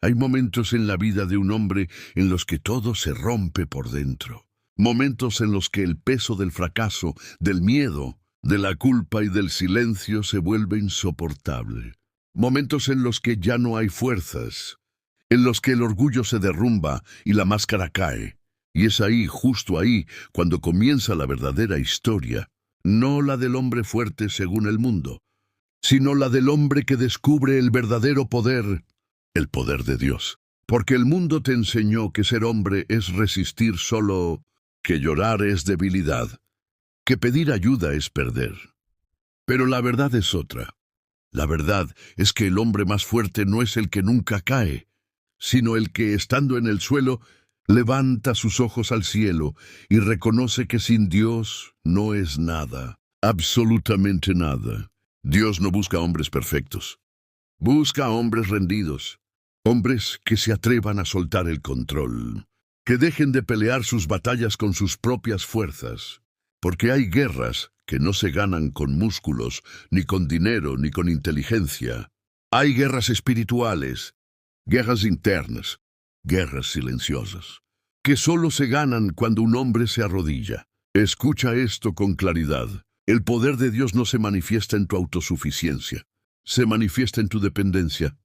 Hay momentos en la vida de un hombre en los que todo se rompe por dentro. Momentos en los que el peso del fracaso, del miedo, de la culpa y del silencio se vuelve insoportable. Momentos en los que ya no hay fuerzas, en los que el orgullo se derrumba y la máscara cae. Y es ahí, justo ahí, cuando comienza la verdadera historia, no la del hombre fuerte según el mundo, sino la del hombre que descubre el verdadero poder, el poder de Dios. Porque el mundo te enseñó que ser hombre es resistir solo, que llorar es debilidad, que pedir ayuda es perder. Pero la verdad es otra. La verdad es que el hombre más fuerte no es el que nunca cae, sino el que, estando en el suelo, levanta sus ojos al cielo y reconoce que sin Dios no es nada, absolutamente nada. Dios no busca hombres perfectos. Busca hombres rendidos, hombres que se atrevan a soltar el control, que dejen de pelear sus batallas con sus propias fuerzas, porque hay guerras que no se ganan con músculos, ni con dinero, ni con inteligencia. Hay guerras espirituales, guerras internas, guerras silenciosas, que solo se ganan cuando un hombre se arrodilla. Escucha esto con claridad. El poder de Dios no se manifiesta en tu autosuficiencia, se manifiesta en tu dependencia.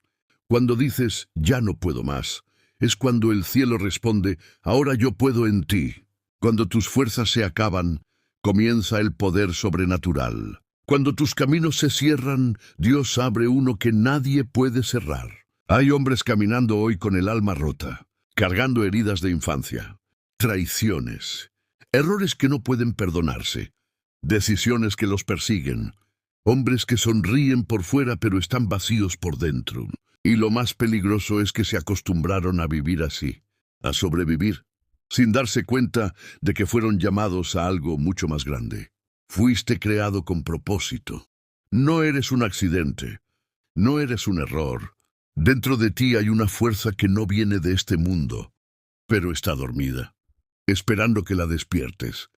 Cuando dices, ya no puedo más, es cuando el cielo responde, ahora yo puedo en ti. Cuando tus fuerzas se acaban, comienza el poder sobrenatural. Cuando tus caminos se cierran, Dios abre uno que nadie puede cerrar. Hay hombres caminando hoy con el alma rota, cargando heridas de infancia, traiciones, errores que no pueden perdonarse, decisiones que los persiguen, hombres que sonríen por fuera pero están vacíos por dentro. Y lo más peligroso es que se acostumbraron a vivir así, a sobrevivir, sin darse cuenta de que fueron llamados a algo mucho más grande. Fuiste creado con propósito. No eres un accidente, no eres un error. Dentro de ti hay una fuerza que no viene de este mundo, pero está dormida, esperando que la despiertes,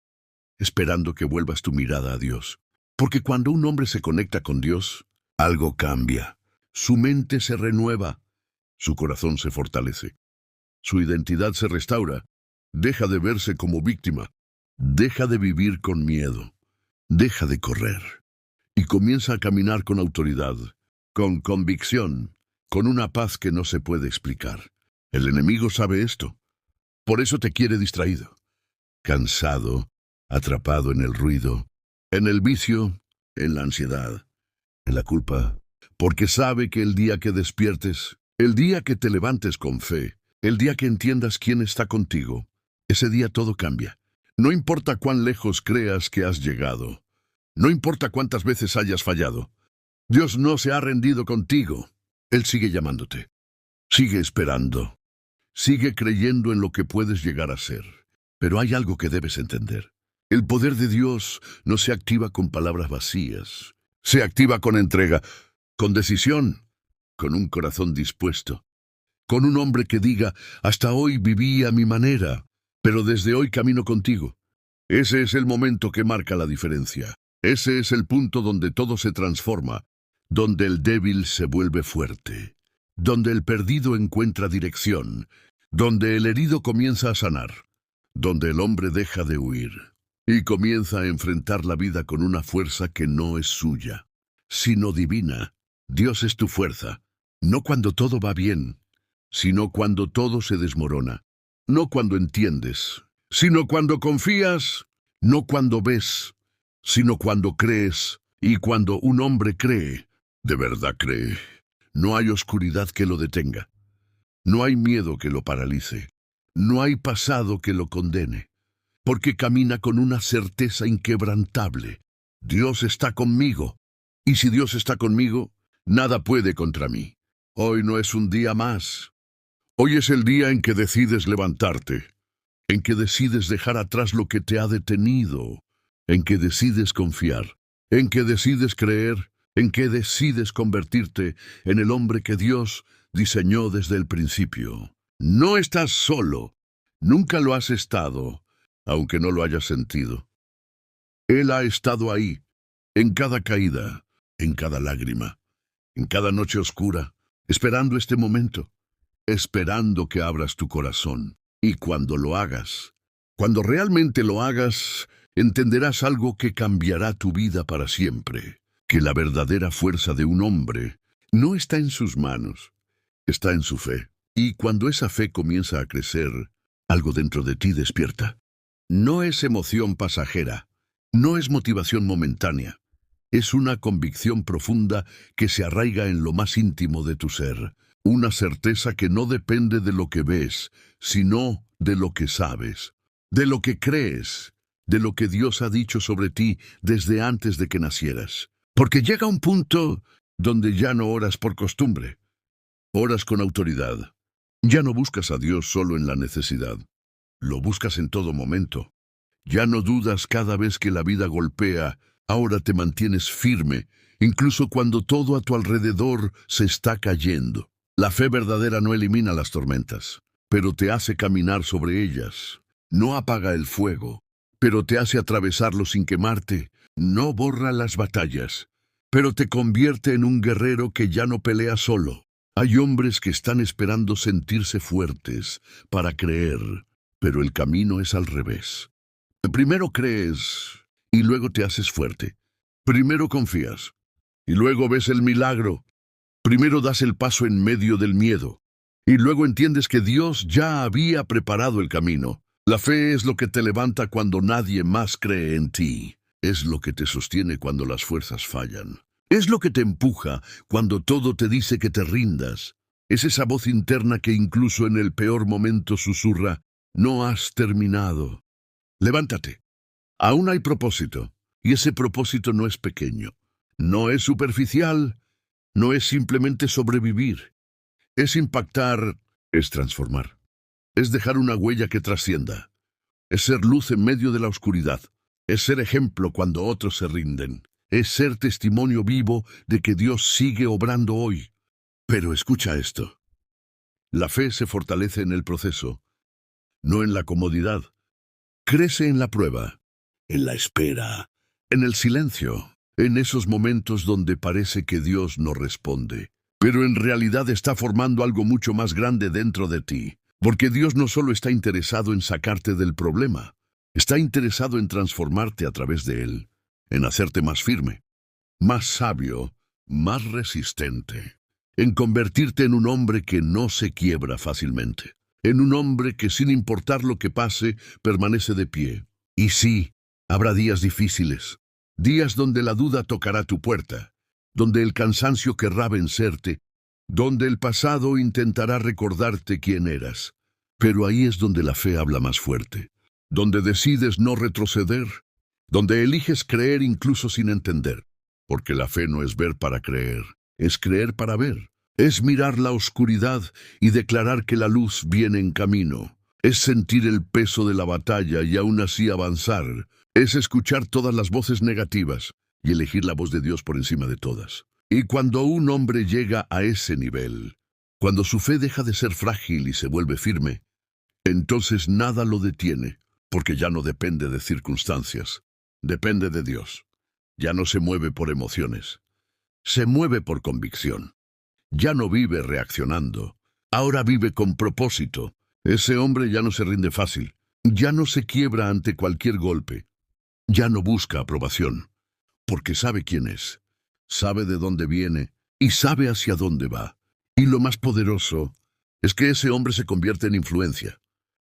esperando que vuelvas tu mirada a Dios. Porque cuando un hombre se conecta con Dios, algo cambia. Su mente se renueva, su corazón se fortalece, su identidad se restaura, deja de verse como víctima, deja de vivir con miedo, deja de correr y comienza a caminar con autoridad, con convicción, con una paz que no se puede explicar. El enemigo sabe esto, por eso te quiere distraído, cansado, atrapado en el ruido, en el vicio, en la ansiedad, en la culpa, porque sabe que el día que despiertes, el día que te levantes con fe, el día que entiendas quién está contigo, ese día todo cambia. No importa cuán lejos creas que has llegado, no importa cuántas veces hayas fallado, Dios no se ha rendido contigo. Él sigue llamándote, sigue esperando, sigue creyendo en lo que puedes llegar a ser. Pero hay algo que debes entender. El poder de Dios no se activa con palabras vacías, se activa con entrega, con decisión, con un corazón dispuesto, con un hombre que diga, hasta hoy viví a mi manera, pero desde hoy camino contigo. Ese es el momento que marca la diferencia. Ese es el punto donde todo se transforma, donde el débil se vuelve fuerte, donde el perdido encuentra dirección, donde el herido comienza a sanar, donde el hombre deja de huir y comienza a enfrentar la vida con una fuerza que no es suya, sino divina. Dios es tu fuerza, no cuando todo va bien, sino cuando todo se desmorona, no cuando entiendes, sino cuando confías, no cuando ves, sino cuando crees. Y cuando un hombre cree, de verdad cree, no hay oscuridad que lo detenga, no hay miedo que lo paralice, no hay pasado que lo condene, porque camina con una certeza inquebrantable. Dios está conmigo, y si Dios está conmigo, nada puede contra mí. Hoy no es un día más. Hoy es el día en que decides levantarte, en que decides dejar atrás lo que te ha detenido, en que decides confiar, en que decides creer, en que decides convertirte en el hombre que Dios diseñó desde el principio. No estás solo, nunca lo has estado, aunque no lo hayas sentido. Él ha estado ahí, en cada caída, en cada lágrima, en cada noche oscura, esperando este momento. esperando que abras tu corazón. Y cuando lo hagas, cuando realmente lo hagas, entenderás algo que cambiará tu vida para siempre, que la verdadera fuerza de un hombre no está en sus manos, está en su fe. Y cuando esa fe comienza a crecer, algo dentro de ti despierta. No es emoción pasajera, no es motivación momentánea, es una convicción profunda que se arraiga en lo más íntimo de tu ser, una certeza que no depende de lo que ves, sino de lo que sabes, de lo que crees, de lo que Dios ha dicho sobre ti desde antes de que nacieras. Porque llega un punto donde ya no oras por costumbre, oras con autoridad. Ya no buscas a Dios solo en la necesidad, lo buscas en todo momento. Ya no dudas cada vez que la vida golpea, ahora te mantienes firme, incluso cuando todo a tu alrededor se está cayendo. La fe verdadera no elimina las tormentas, pero te hace caminar sobre ellas. No apaga el fuego, pero te hace atravesarlo sin quemarte. No borra las batallas, pero te convierte en un guerrero que ya no pelea solo. Hay hombres que están esperando sentirse fuertes para creer, pero el camino es al revés. Primero crees y luego te haces fuerte. Primero confías y luego ves el milagro. Primero das el paso en medio del miedo y luego entiendes que Dios ya había preparado el camino. La fe es lo que te levanta cuando nadie más cree en ti. Es lo que te sostiene cuando las fuerzas fallan. Es lo que te empuja cuando todo te dice que te rindas. Es esa voz interna que incluso en el peor momento susurra: no has terminado. Levántate. Aún hay propósito, y ese propósito no es pequeño. No es superficial, no es simplemente sobrevivir. Es impactar, es transformar. Es dejar una huella que trascienda. Es ser luz en medio de la oscuridad. Es ser ejemplo cuando otros se rinden. Es ser testimonio vivo de que Dios sigue obrando hoy. Pero escucha esto. La fe se fortalece en el proceso, no en la comodidad. Crece en la prueba, en la espera, en el silencio, en esos momentos donde parece que Dios no responde. Pero en realidad está formando algo mucho más grande dentro de ti, porque Dios no solo está interesado en sacarte del problema, está interesado en transformarte a través de él, en hacerte más firme, más sabio, más resistente, en convertirte en un hombre que no se quiebra fácilmente, en un hombre que sin importar lo que pase, permanece de pie. Y sí, habrá días difíciles, días donde la duda tocará tu puerta, donde el cansancio querrá vencerte, donde el pasado intentará recordarte quién eras. Pero ahí es donde la fe habla más fuerte, donde decides no retroceder, donde eliges creer incluso sin entender. Porque la fe no es ver para creer, es creer para ver. Es mirar la oscuridad y declarar que la luz viene en camino. Es sentir el peso de la batalla y aún así avanzar. Es escuchar todas las voces negativas y elegir la voz de Dios por encima de todas. Y cuando un hombre llega a ese nivel, cuando su fe deja de ser frágil y se vuelve firme, entonces nada lo detiene, porque ya no depende de circunstancias, depende de Dios. Ya no se mueve por emociones, se mueve por convicción. Ya no vive reaccionando, ahora vive con propósito. Ese hombre ya no se rinde fácil, ya no se quiebra ante cualquier golpe, ya no busca aprobación, porque sabe quién es, sabe de dónde viene y sabe hacia dónde va. Y lo más poderoso es que ese hombre se convierte en influencia,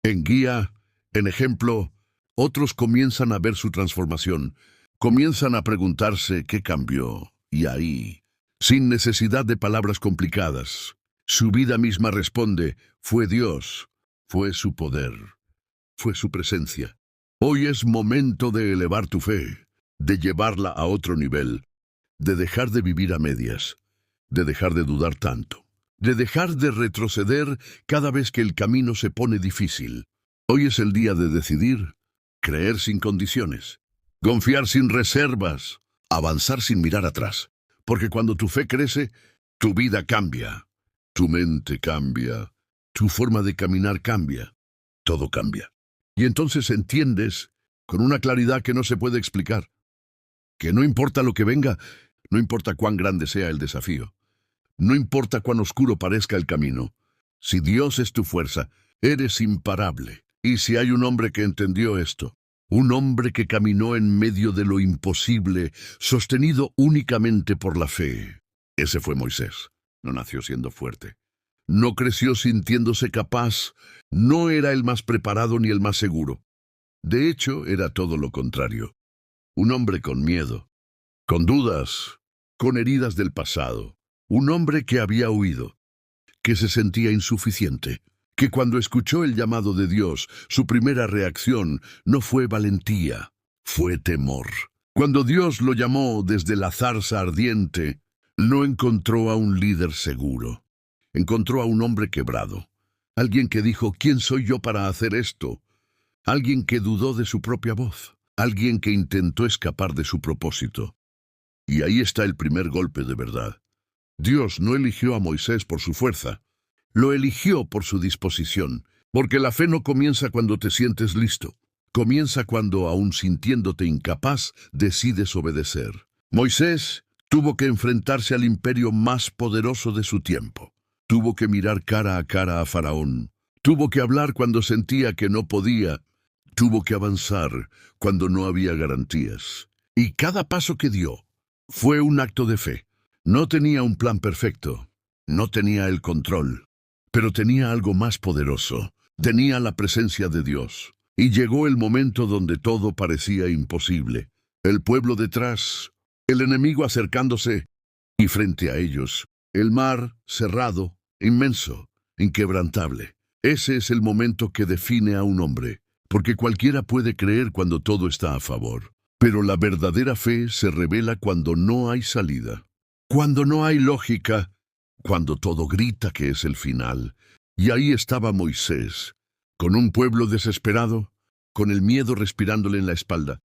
en guía, en ejemplo. Otros comienzan a ver su transformación, comienzan a preguntarse qué cambió, y ahí, sin necesidad de palabras complicadas, su vida misma responde: fue Dios, fue su poder, fue su presencia. Hoy es momento de elevar tu fe, de llevarla a otro nivel, de dejar de vivir a medias, de dejar de dudar tanto, de dejar de retroceder cada vez que el camino se pone difícil. Hoy es el día de decidir, creer sin condiciones, confiar sin reservas, avanzar sin mirar atrás. Porque cuando tu fe crece, tu vida cambia, tu mente cambia, tu forma de caminar cambia, todo cambia. Y entonces entiendes, con una claridad que no se puede explicar, que no importa lo que venga, no importa cuán grande sea el desafío, no importa cuán oscuro parezca el camino, Si Dios es tu fuerza, eres imparable. Y si hay un hombre que entendió esto, un hombre que caminó en medio de lo imposible, sostenido únicamente por la fe, ese fue Moisés. No nació siendo fuerte. No creció sintiéndose capaz. No era el más preparado ni el más seguro. De hecho, era todo lo contrario. Un hombre con miedo, con dudas, con heridas del pasado. Un hombre que había huido, que se sentía insuficiente, que cuando escuchó el llamado de Dios, su primera reacción no fue valentía, fue temor. Cuando Dios lo llamó desde la zarza ardiente, no encontró a un líder seguro. Encontró a un hombre quebrado, alguien que dijo, ¿quién soy yo para hacer esto? Alguien que dudó de su propia voz, alguien que intentó escapar de su propósito. Y ahí está el primer golpe de verdad. Dios no eligió a Moisés por su fuerza, lo eligió por su disposición, porque la fe no comienza cuando te sientes listo, comienza cuando, aun sintiéndote incapaz, decides obedecer. Moisés tuvo que enfrentarse al imperio más poderoso de su tiempo. Tuvo que mirar cara a cara a Faraón. Tuvo que hablar cuando sentía que no podía. Tuvo que avanzar cuando no había garantías. Y cada paso que dio fue un acto de fe. No tenía un plan perfecto, no tenía el control, pero tenía algo más poderoso. Tenía la presencia de Dios. Y llegó el momento donde todo parecía imposible. El pueblo detrás, el enemigo acercándose, y frente a ellos, el mar cerrado, inmenso, inquebrantable. Ese es el momento que define a un hombre, porque cualquiera puede creer cuando todo está a favor. Pero la verdadera fe se revela cuando no hay salida, cuando no hay lógica, cuando todo grita que es el final. Y ahí estaba Moisés, con un pueblo desesperado, con el miedo respirándole en la espalda,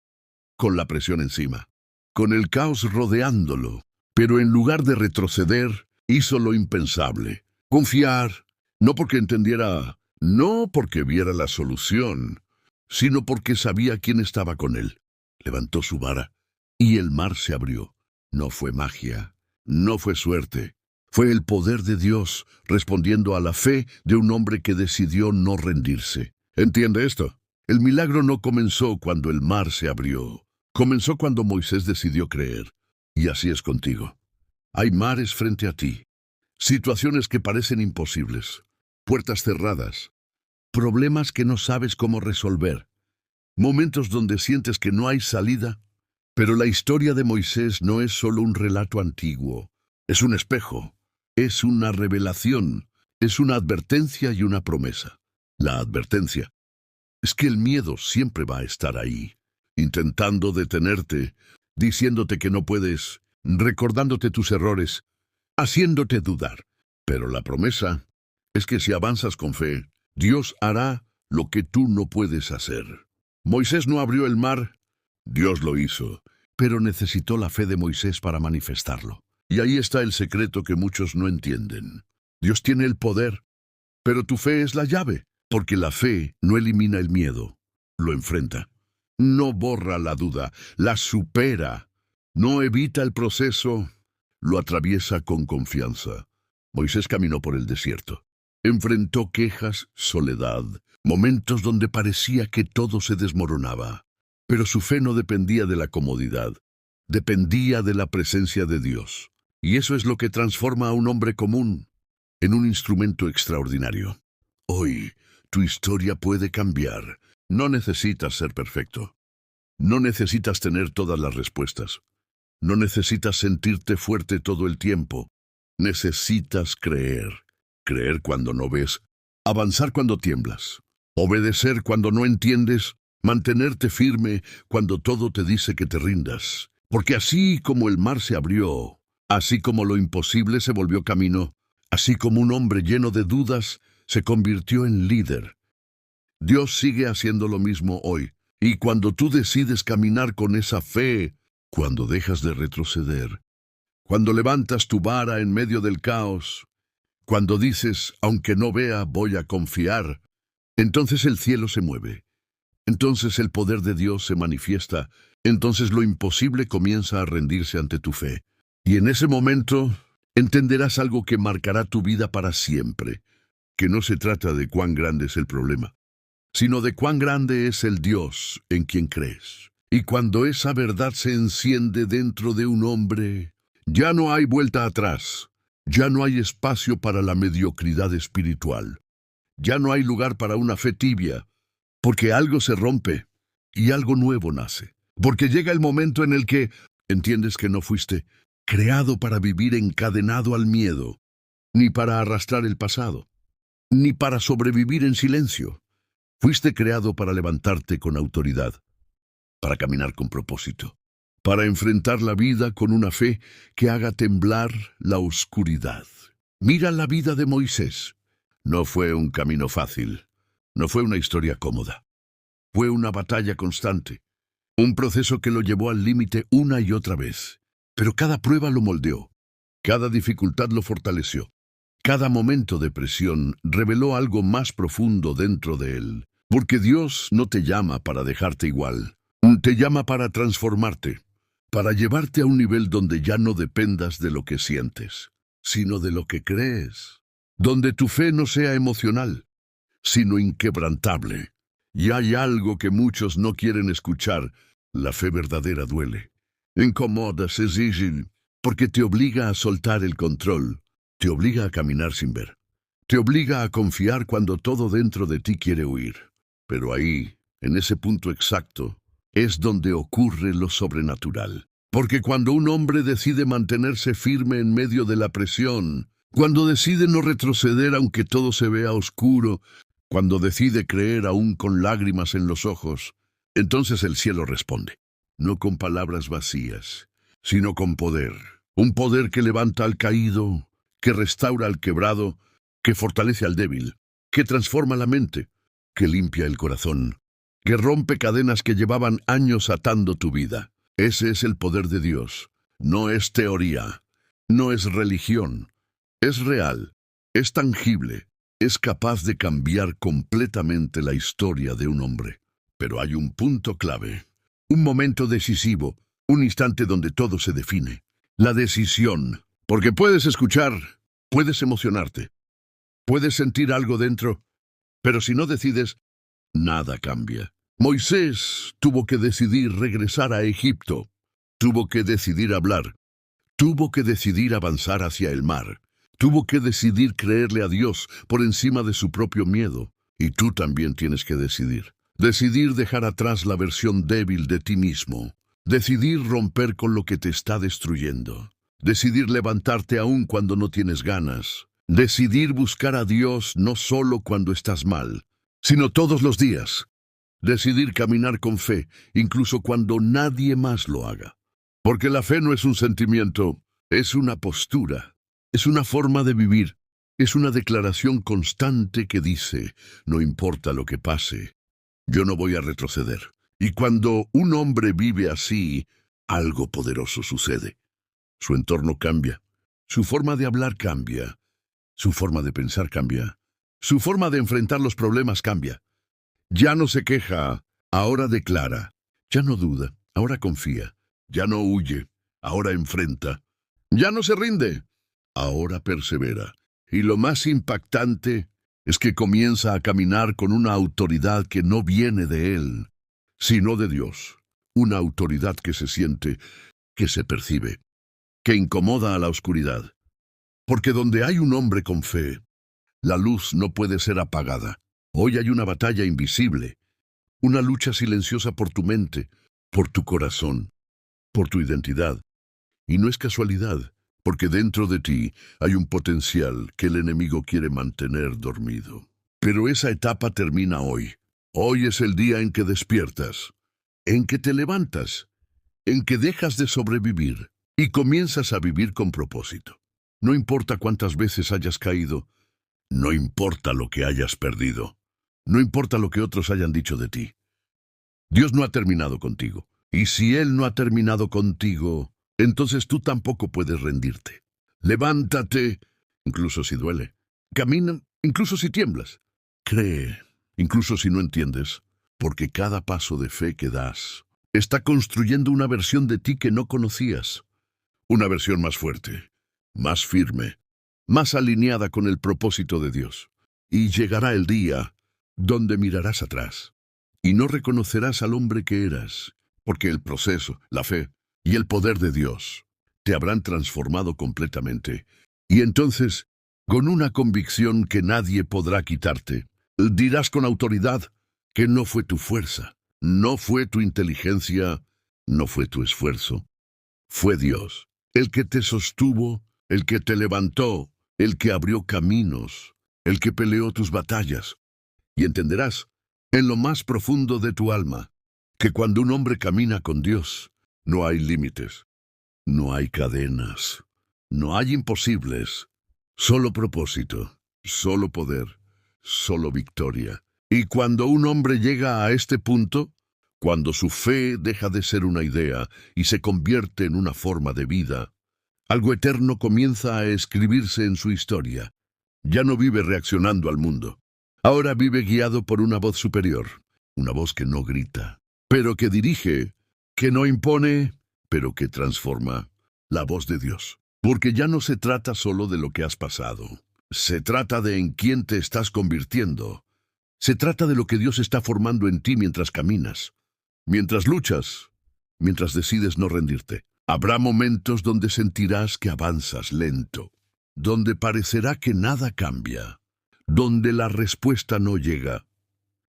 con la presión encima, con el caos rodeándolo. Pero en lugar de retroceder, hizo lo impensable. Confiar, no porque entendiera, no porque viera la solución, sino porque sabía quién estaba con él. Levantó su vara, y el mar se abrió. No fue magia, no fue suerte. Fue el poder de Dios respondiendo a la fe de un hombre que decidió no rendirse. ¿Entiende esto? El milagro no comenzó cuando el mar se abrió. Comenzó cuando Moisés decidió creer. Y así es contigo. Hay mares frente a ti, situaciones que parecen imposibles, puertas cerradas, problemas que no sabes cómo resolver, momentos donde sientes que no hay salida. Pero la historia de Moisés no es solo un relato antiguo, es un espejo, es una revelación, es una advertencia y una promesa. La advertencia es que el miedo siempre va a estar ahí, intentando detenerte, diciéndote que no puedes, recordándote tus errores, haciéndote dudar. Pero la promesa es que si avanzas con fe, Dios hará lo que tú no puedes hacer. Moisés no abrió el mar, Dios lo hizo, pero necesitó la fe de Moisés para manifestarlo. Y ahí está el secreto que muchos no entienden. Dios tiene el poder, pero tu fe es la llave, porque la fe no elimina el miedo, lo enfrenta. No borra la duda, la supera. No evita el proceso, lo atraviesa con confianza. Moisés caminó por el desierto. Enfrentó quejas, soledad, momentos donde parecía que todo se desmoronaba. Pero su fe no dependía de la comodidad, dependía de la presencia de Dios. Y eso es lo que transforma a un hombre común en un instrumento extraordinario. Hoy, tu historia puede cambiar. No necesitas ser perfecto. No necesitas tener todas las respuestas. No necesitas sentirte fuerte todo el tiempo. Necesitas creer. Creer cuando no ves. Avanzar cuando tiemblas. Obedecer cuando no entiendes. Mantenerte firme cuando todo te dice que te rindas. Porque así como el mar se abrió, así como lo imposible se volvió camino, así como un hombre lleno de dudas se convirtió en líder. Dios sigue haciendo lo mismo hoy. Y cuando tú decides caminar con esa fe, cuando dejas de retroceder, cuando levantas tu vara en medio del caos, cuando dices, aunque no vea, voy a confiar, entonces el cielo se mueve. Entonces el poder de Dios se manifiesta. Entonces lo imposible comienza a rendirse ante tu fe. Y en ese momento entenderás algo que marcará tu vida para siempre. que no se trata de cuán grande es el problema, sino de cuán grande es el Dios en quien crees. Y cuando esa verdad se enciende dentro de un hombre, ya no hay vuelta atrás, ya no hay espacio para la mediocridad espiritual, ya no hay lugar para una fe tibia, porque algo se rompe y algo nuevo nace. Porque llega el momento en el que entiendes que no fuiste creado para vivir encadenado al miedo, ni para arrastrar el pasado, ni para sobrevivir en silencio. Fuiste creado para levantarte con autoridad, para caminar con propósito, para enfrentar la vida con una fe que haga temblar la oscuridad. Mira la vida de Moisés. No fue un camino fácil, no fue una historia cómoda. Fue una batalla constante, un proceso que lo llevó al límite una y otra vez. Pero cada prueba lo moldeó, cada dificultad lo fortaleció. Cada momento de presión reveló algo más profundo dentro de él, porque Dios no te llama para dejarte igual, te llama para transformarte, para llevarte a un nivel donde ya no dependas de lo que sientes, sino de lo que crees, donde tu fe no sea emocional, sino inquebrantable. Y hay algo que muchos no quieren escuchar: la fe verdadera duele, incomoda, es difícil, porque te obliga a soltar el control. Te obliga a caminar sin ver. Te obliga a confiar cuando todo dentro de ti quiere huir. Pero ahí, en ese punto exacto, es donde ocurre lo sobrenatural. Porque cuando un hombre decide mantenerse firme en medio de la presión, cuando decide no retroceder aunque todo se vea oscuro, cuando decide creer aún con lágrimas en los ojos, entonces el cielo responde. No con palabras vacías, sino con poder. Un poder que levanta al caído, que restaura al quebrado, que fortalece al débil, que transforma la mente, que limpia el corazón, que rompe cadenas que llevaban años atando tu vida. Ese es el poder de Dios. No es teoría, no es religión, es real, es tangible, es capaz de cambiar completamente la historia de un hombre. Pero hay un punto clave, un momento decisivo, un instante donde todo se define. La decisión. Porque puedes escuchar, puedes emocionarte, puedes sentir algo dentro, pero si no decides, nada cambia. Moisés tuvo que decidir regresar a Egipto, tuvo que decidir hablar, tuvo que decidir avanzar hacia el mar, tuvo que decidir creerle a Dios por encima de su propio miedo. Y tú también tienes que decidir. Decidir dejar atrás la versión débil de ti mismo, decidir romper con lo que te está destruyendo. Decidir levantarte aún cuando no tienes ganas. Decidir buscar a Dios no solo cuando estás mal, sino todos los días. Decidir caminar con fe, incluso cuando nadie más lo haga. Porque la fe no es un sentimiento, es una postura, es una forma de vivir, es una declaración constante que dice: no importa lo que pase, yo no voy a retroceder. Y cuando un hombre vive así, algo poderoso sucede. Su entorno cambia, su forma de hablar cambia, su forma de pensar cambia, su forma de enfrentar los problemas cambia. Ya no se queja, ahora declara. Ya no duda, ahora confía. Ya no huye, ahora enfrenta. Ya no se rinde, ahora persevera. Y lo más impactante es que comienza a caminar con una autoridad que no viene de él, sino de Dios. Una autoridad que se siente, que se percibe, que incomoda a la oscuridad. Porque donde hay un hombre con fe, la luz no puede ser apagada. Hoy hay una batalla invisible, una lucha silenciosa por tu mente, por tu corazón, por tu identidad. Y no es casualidad, porque dentro de ti hay un potencial que el enemigo quiere mantener dormido. Pero esa etapa termina hoy. Hoy es el día en que despiertas, en que te levantas, en que dejas de sobrevivir y comienzas a vivir con propósito. No importa cuántas veces hayas caído, no importa lo que hayas perdido, no importa lo que otros hayan dicho de ti. Dios no ha terminado contigo. Y si Él no ha terminado contigo, entonces tú tampoco puedes rendirte. Levántate, incluso si duele. Camina, incluso si tiemblas. Cree, incluso si no entiendes, porque cada paso de fe que das está construyendo una versión de ti que no conocías. Una versión más fuerte, más firme, más alineada con el propósito de Dios. Y llegará el día donde mirarás atrás y no reconocerás al hombre que eras, porque el proceso, la fe y el poder de Dios te habrán transformado completamente. Y entonces, con una convicción que nadie podrá quitarte, dirás con autoridad que no fue tu fuerza, no fue tu inteligencia, no fue tu esfuerzo. Fue Dios, el que te sostuvo, el que te levantó, el que abrió caminos, el que peleó tus batallas. Y entenderás, en lo más profundo de tu alma, que cuando un hombre camina con Dios, no hay límites, no hay cadenas, no hay imposibles, solo propósito, solo poder, solo victoria. Y cuando un hombre llega a este punto, cuando su fe deja de ser una idea y se convierte en una forma de vida, algo eterno comienza a escribirse en su historia. Ya no vive reaccionando al mundo. Ahora vive guiado por una voz superior, una voz que no grita, pero que dirige, que no impone, pero que transforma, la voz de Dios. Porque ya no se trata solo de lo que has pasado, se trata de en quién te estás convirtiendo. Se trata de lo que Dios está formando en ti mientras caminas, mientras luchas, mientras decides no rendirte. Habrá momentos donde sentirás que avanzas lento, donde parecerá que nada cambia, donde la respuesta no llega.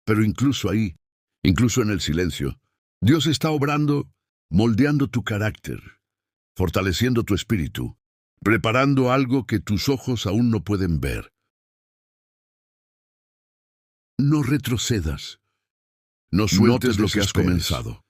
Pero incluso ahí, incluso en el silencio, Dios está obrando, moldeando tu carácter, fortaleciendo tu espíritu, preparando algo que tus ojos aún no pueden ver. No retrocedas, no sueltes lo que has comenzado.